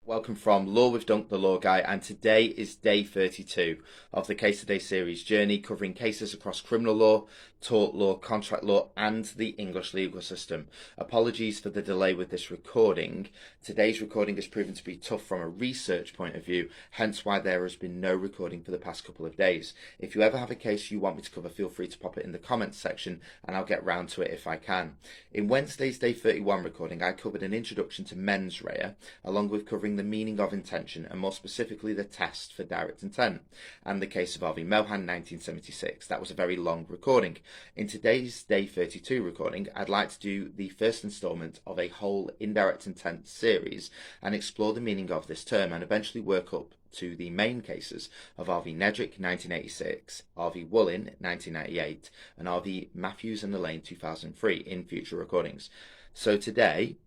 Welcome from Law with Dunk, the Law Guy, and today is day 32 of the Case Today series journey covering cases across criminal law, tort law, contract law, and the English legal system. Apologies for the delay with this recording. Today's recording has proven to be tough from a research point of view, hence why there has been no recording for the past couple of days. If you ever have a case you want me to cover, feel free to pop it in the comments section and I'll get round to it if I can. In Wednesday's day 31 recording, I covered an introduction to mens rea, along with covering the meaning of intention and more specifically the test for direct intent and the case of R.V. Mohan 1976. That was a very long recording. In today's day 32 recording, I'd like to do the first instalment of a whole indirect intent series and explore the meaning of this term and eventually work up to the main cases of R.V. Nedrick 1986, R.V. Woolin 1998 and R.V. Matthews and Elaine 2003 in future recordings. So today,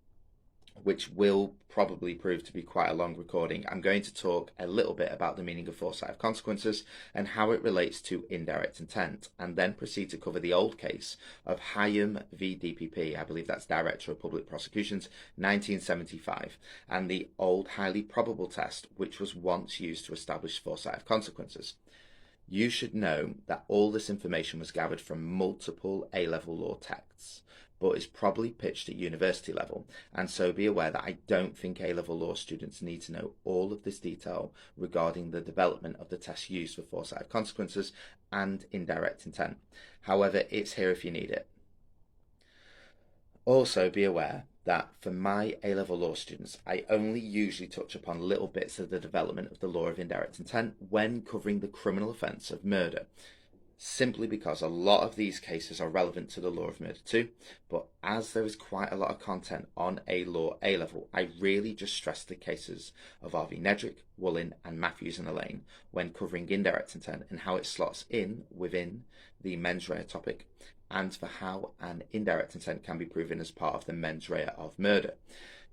which will probably prove to be quite a long recording, I'm going to talk a little bit about the meaning of foresight of consequences and how it relates to indirect intent, and then proceed to cover the old case of Hyam v DPP, I believe that's Director of Public Prosecutions, 1975, and the old highly probable test which was once used to establish foresight of consequences. You should know that all this information was gathered from multiple A-level law texts, but is probably pitched at university level, and so be aware that I don't think A-level law students need to know all of this detail regarding the development of the tests used for foresight of consequences and indirect intent. However, it's here if you need it. Also be aware that for my A-level law students, I only usually touch upon little bits of the development of the law of indirect intent when covering the criminal offence of murder, simply because a lot of these cases are relevant to the law of murder too, but as there is quite a lot of content on A-Law A-Level, I really just stress the cases of R.V. Nedrick, Woolin and Matthews and Elaine when covering indirect intent and how it slots in within the mens rea topic, and for how an indirect intent can be proven as part of the mens rea of murder.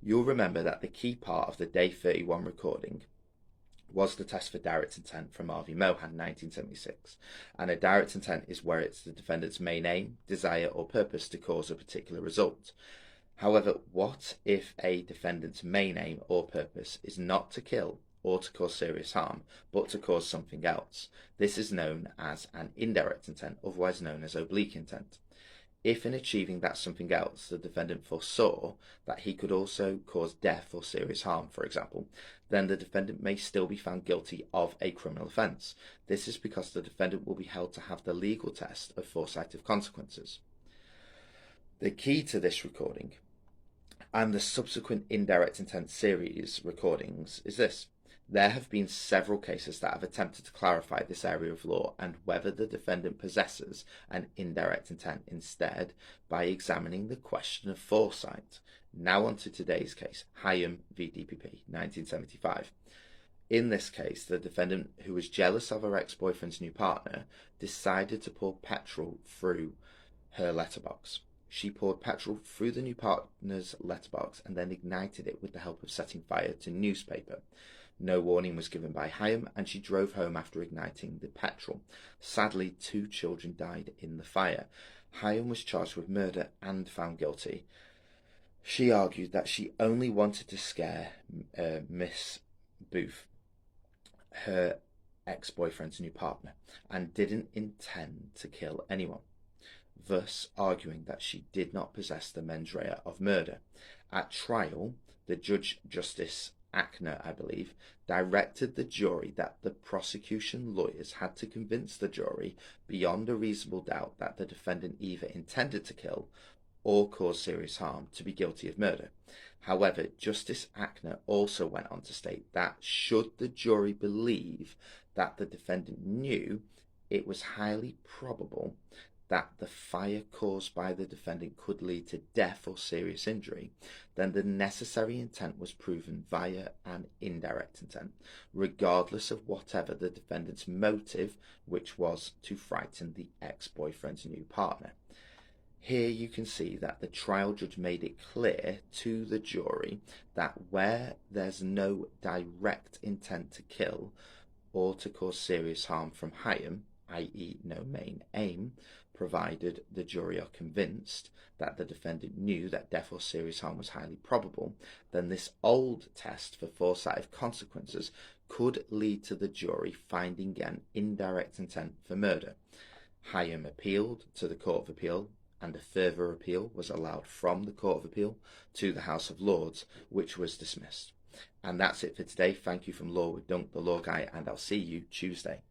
You'll remember that the key part of the day 31 recording was the test for direct intent from R.V. Mohan 1976, and a direct intent is where it's the defendant's main aim, desire or purpose to cause a particular result. However, what if a defendant's main aim or purpose is not to kill or to cause serious harm, but to cause something else? This is known as an indirect intent, otherwise known as oblique intent. If in achieving that something else, the defendant foresaw that he could also cause death or serious harm, for example, then the defendant may still be found guilty of a criminal offence. This is because the defendant will be held to have the legal test of foresight of consequences. The key to this recording and the subsequent indirect intent series recordings is this. There have been several cases that have attempted to clarify this area of law and whether the defendant possesses an indirect intent instead by examining the question of foresight. Now on to today's case, Hyam v DPP, 1975. In this case, the defendant, who was jealous of her ex-boyfriend's new partner, decided to pour petrol through her letterbox. She poured petrol through the new partner's letterbox and then ignited it with the help of setting fire to newspaper. No warning was given by Hyam, and she drove home after igniting the petrol. Sadly, 2 children died in the fire. Hyam was charged with murder and found guilty. She argued that she only wanted to scare Miss Booth, her ex-boyfriend's new partner, and didn't intend to kill anyone, thus arguing that she did not possess the mens rea of murder. At trial, the Justice Ackner, I believe, directed the jury that the prosecution lawyers had to convince the jury beyond a reasonable doubt that the defendant either intended to kill or cause serious harm to be guilty of murder. However, Justice Ackner also went on to state that should the jury believe that the defendant knew, it was highly probable that the fire caused by the defendant could lead to death or serious injury, then the necessary intent was proven via an indirect intent, regardless of whatever the defendant's motive, which was to frighten the ex-boyfriend's new partner. Here you can see that the trial judge made it clear to the jury that where there's no direct intent to kill or to cause serious harm from Hyam, i.e. no main aim, provided the jury are convinced that the defendant knew that death or serious harm was highly probable, then this old test for foresight of consequences could lead to the jury finding an indirect intent for murder. Hyam appealed to the Court of Appeal, and a further appeal was allowed from the Court of Appeal to the House of Lords, which was dismissed. And that's it for today. Thank you from Law with Dunk, the Law Guy, and I'll see you Tuesday.